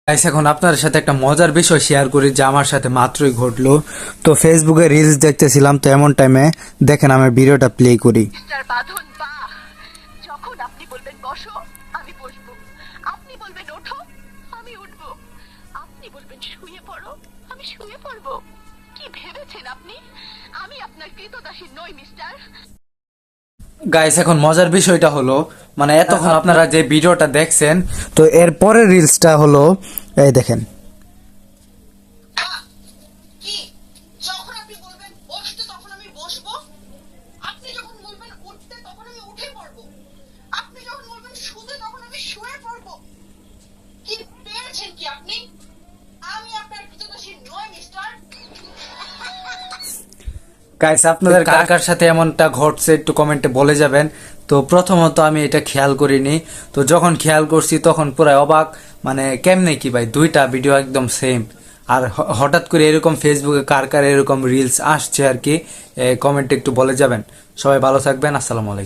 Guys এখন আপনাদের সাথে একটা মজার বিষয় শেয়ার করি যে আমার সাথে মাত্রই ঘটলো। তো ফেসবুকে রিলস দেখতেছিলাম, তো এমন টাইমে দেখেন আমি ভিডিওটা প্লে করি। মিস্টার বাঁধন পা, যখন আপনি বলবেন বসো আমি বসবো, আপনি বলবেন ওঠো আমি উঠবো, আপনি বলবেন শুয়ে পড়ো আমি শুয়ে পড়বো। কি ভেবেছেন আপনি আমি আপনার কৃতদাসী নই মিস্টার? গাইস এখন মজার বিষয়টা হলো, মানে এতক্ষণ আপনারা যে ভিডিওটা দেখছেন, তো এর পরের রিলসটা হলো এই দেখেন। কি যখন আপনি বলবেন বসতে তখন আমি বসবো, আপনি যখন বলবেন উঠতে তখন আমি উঠে পড়বো, আপনি যখন বলবেন শুতে তখন আমি শুয়ে পড়বো। কি পেয়েছেন কি আপনি? আমি আপনার কৃতদাসী নই মিস্টার। গাইস আপনাদের কার কার সাথে এমনটা ঘটছে একটু কমেন্টে বলে যাবেন। তো প্রথমত আমি এটা খেয়াল করিনি, তো যখন খেয়াল করছি তখন পুরো অবাক, মানে কেমনে কি ভাই দুইটা ভিডিও একদম সেম। আর হঠাৎ করে এরকম ফেসবুকে কার কার এরকম রিলস আসছে আর কি, কমেন্টে একটু বলে যাবেন। সবাই ভালো থাকবেন, আসসালামু আলাইকুম।